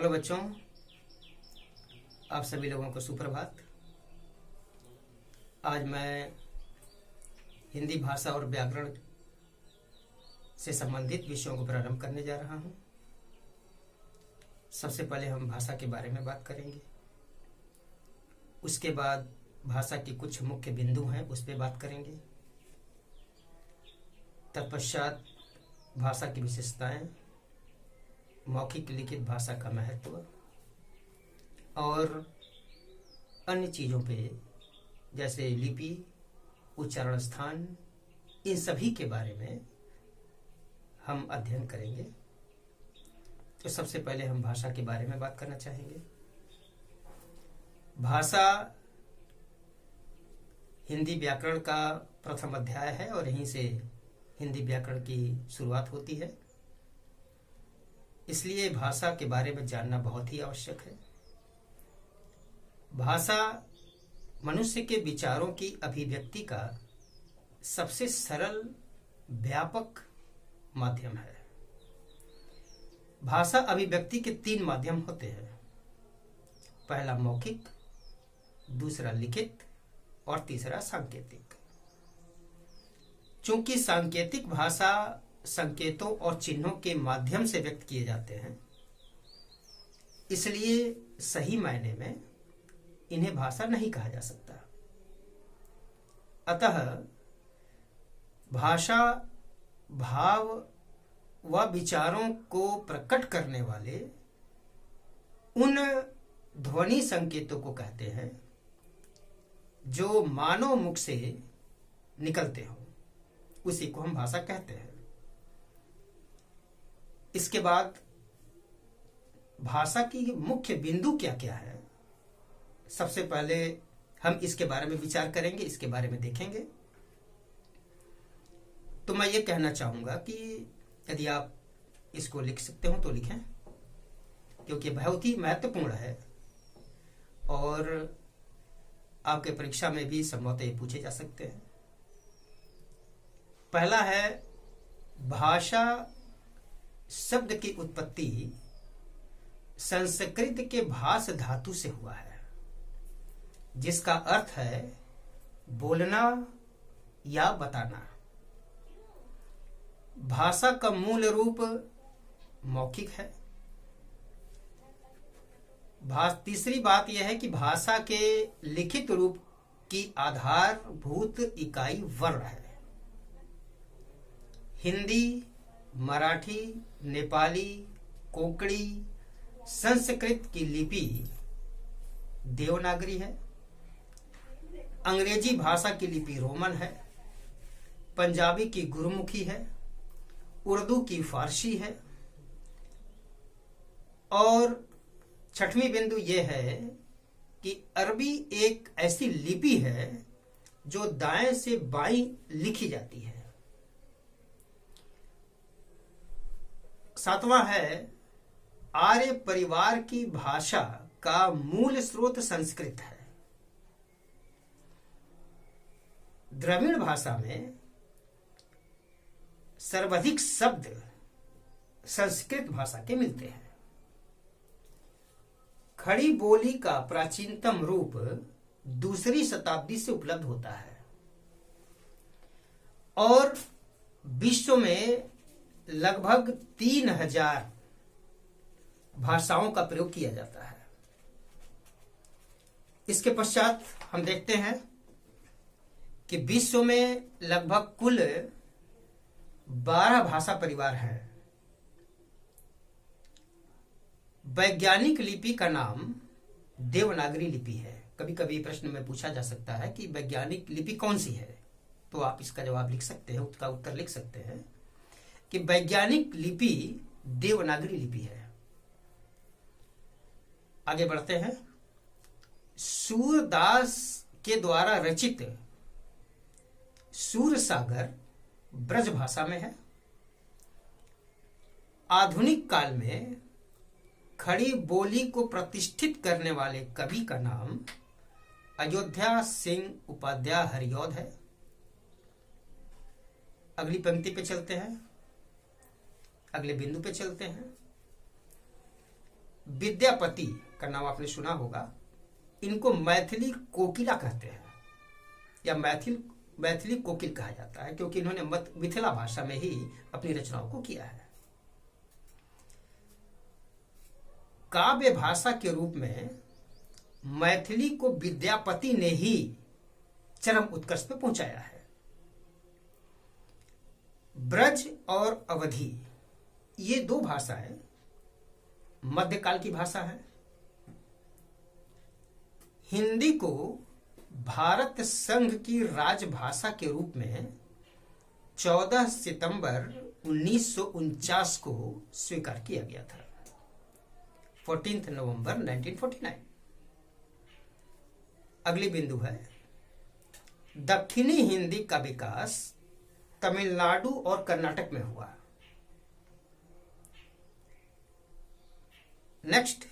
Hello बच्चों, आप सभी लोगों को सुप्रभात। आज मैं हिंदी भाषा और व्याकरण से संबंधित विषयों को प्रारंभ करने जा रहा हूँ। सबसे पहले हम भाषा के बारे में बात करेंगे, उसके बाद भाषा की कुछ मुख्य बिंदु हैं उस पर बात करेंगे। तत्पश्चात भाषा की विशेषताएं, मौखिक लिखित भाषा का महत्व और अन्य चीज़ों पे जैसे लिपि, उच्चारण स्थान, इन सभी के बारे में हम अध्ययन करेंगे। तो सबसे पहले हम भाषा के बारे में बात करना चाहेंगे। भाषा हिंदी व्याकरण का प्रथम अध्याय है और यहीं से हिंदी व्याकरण की शुरुआत होती है, इसलिए भाषा के बारे में जानना बहुत ही आवश्यक है। भाषा मनुष्य के विचारों की अभिव्यक्ति का सबसे सरल, व्यापक माध्यम है। भाषा अभिव्यक्ति के 3 माध्यम होते हैं। पहला मौखिक, दूसरा लिखित और तीसरा सांकेतिक। चूंकि सांकेतिक भाषा संकेतों और चिन्हों के माध्यम से व्यक्त किए जाते हैं, इसलिए सही मायने में इन्हें भाषा नहीं कहा जा सकता। अतः भाषा भाव व विचारों को प्रकट करने वाले उन ध्वनि संकेतों को कहते हैं जो मानव मुख से निकलते हो, उसी को हम भाषा कहते हैं। इसके बाद भाषा की मुख्य बिंदु क्या क्या है, सबसे पहले हम इसके बारे में विचार करेंगे, इसके बारे में देखेंगे। तो मैं ये कहना चाहूंगा कि यदि आप इसको लिख सकते हो तो लिखें, क्योंकि बहुत ही महत्वपूर्ण है और आपके परीक्षा में भी संभवतः ये पूछे जा सकते हैं। पहला है, भाषा शब्द की उत्पत्ति संस्कृत के भाष धातु से हुआ है, जिसका अर्थ है बोलना या बताना। भाषा का मूल रूप मौखिक है। तीसरी बात यह है कि भाषा के लिखित रूप की आधारभूत इकाई वर्ण है। हिंदी, मराठी, नेपाली, कोंकणी, संस्कृत की लिपि देवनागरी है। अंग्रेजी भाषा की लिपि रोमन है। पंजाबी की गुरुमुखी है। उर्दू की फारसी है। और छठवीं बिंदु यह है कि अरबी एक ऐसी लिपि है जो दाएं से बाईं लिखी जाती है। 7वां है, आर्य परिवार की भाषा का मूल स्रोत संस्कृत है। द्रविड़ भाषा में सर्वाधिक शब्द संस्कृत भाषा के मिलते हैं। खड़ी बोली का प्राचीनतम रूप 2री शताब्दी से उपलब्ध होता है और विश्व में लगभग 3000 भाषाओं का प्रयोग किया जाता है। इसके पश्चात हम देखते हैं कि विश्व में लगभग कुल 12 भाषा परिवार हैं। वैज्ञानिक लिपि का नाम देवनागरी लिपि है। कभी कभी प्रश्न में पूछा जा सकता है कि वैज्ञानिक लिपि कौन सी है, तो आप इसका जवाब लिख सकते हैं, उसका उत्तर लिख सकते हैं कि वैज्ञानिक लिपि देवनागरी लिपि है। आगे बढ़ते हैं। सूरदास के द्वारा रचित सूरसागर ब्रज भाषा में है। आधुनिक काल में खड़ी बोली को प्रतिष्ठित करने वाले कवि का नाम अयोध्या सिंह उपाध्याय हरिऔध है। अगली पंक्ति पे चलते हैं, अगले बिंदु पे चलते हैं। विद्यापति का नाम आपने सुना होगा। इनको मैथिली कोकिला कहते हैं या मैथिली कोकिल कहा जाता है, क्योंकि इन्होंने मिथिला भाषा में ही अपनी रचनाओं को किया है। काव्य भाषा के रूप में मैथिली को विद्यापति ने ही चरम उत्कर्ष पे पहुंचाया है। ब्रज और अवधी ये दो भाषाएं मध्यकाल की भाषा है। हिंदी को भारत संघ की राजभाषा के रूप में 14 सितंबर 1949 को स्वीकार किया गया था, 14 नवंबर 1949। अगली बिंदु है दक्षिणी हिंदी का विकास तमिलनाडु और कर्नाटक में हुआ। नेक्स्ट,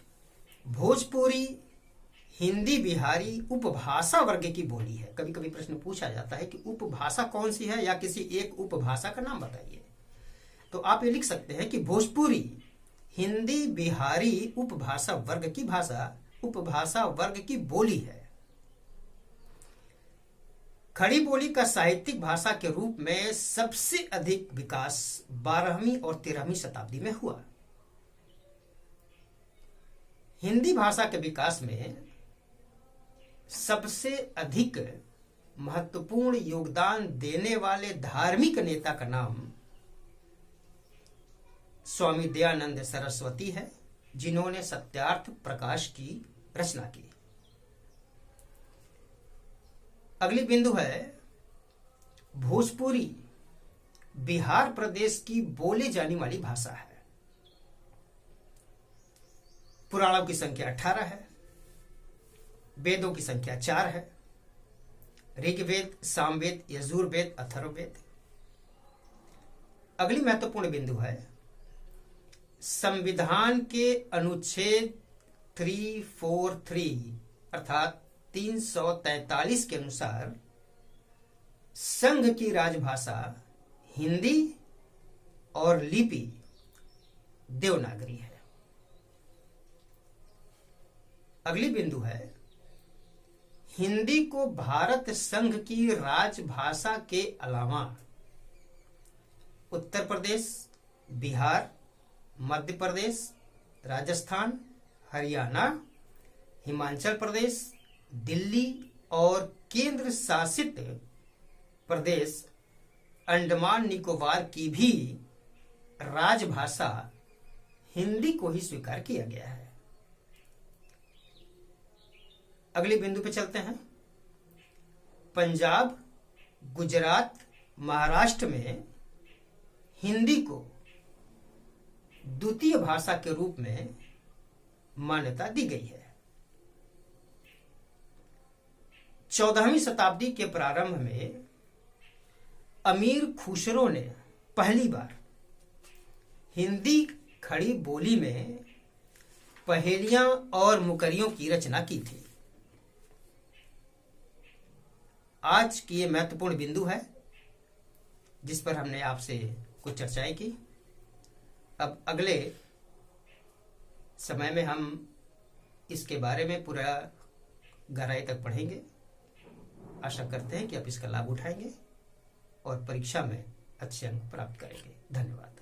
भोजपुरी हिंदी बिहारी उपभाषा वर्ग की बोली है। कभी कभी प्रश्न पूछा जाता है कि उपभाषा कौन सी है या किसी एक उपभाषा का नाम बताइए, तो आप ये लिख सकते हैं कि भोजपुरी हिंदी बिहारी उपभाषा वर्ग की बोली है। खड़ी बोली का साहित्यिक भाषा के रूप में सबसे अधिक विकास 12वीं और 13वीं शताब्दी में हुआ। हिंदी भाषा के विकास में सबसे अधिक महत्वपूर्ण योगदान देने वाले धार्मिक नेता का नाम स्वामी दयानंद सरस्वती है, जिन्होंने सत्यार्थ प्रकाश की रचना की। अगली बिंदु है भोजपुरी बिहार प्रदेश की बोले जाने वाली भाषा है। पुराणों की संख्या 18 है, वेदों की संख्या 4 है, ऋग्वेद, सामवेद, यजुर्वेद, अथर्ववेद। अगली महत्वपूर्ण बिंदु है संविधान के अनुच्छेद 343 अर्थात 343 के अनुसार संघ की राजभाषा हिंदी और लिपि देवनागरी है। अगली बिंदु है हिंदी को भारत संघ की राजभाषा के अलावा उत्तर प्रदेश, बिहार, मध्य प्रदेश, राजस्थान, हरियाणा, हिमाचल प्रदेश, दिल्ली और केंद्र शासित प्रदेश अंडमान निकोबार की भी राजभाषा हिंदी को ही स्वीकार किया गया है। अगले बिंदु पे चलते हैं। पंजाब, गुजरात, महाराष्ट्र में हिंदी को द्वितीय भाषा के रूप में मान्यता दी गई है। 14वीं शताब्दी के प्रारंभ में अमीर खुसरो ने पहली बार हिंदी खड़ी बोली में पहेलियां और मुकरियों की रचना की थी। आज की ये महत्वपूर्ण बिंदु है जिस पर हमने आपसे कुछ चर्चाएं की। अब अगले समय में हम इसके बारे में पूरा गहराई तक पढ़ेंगे। आशा करते हैं कि आप इसका लाभ उठाएंगे और परीक्षा में अच्छे अंक प्राप्त करेंगे। धन्यवाद।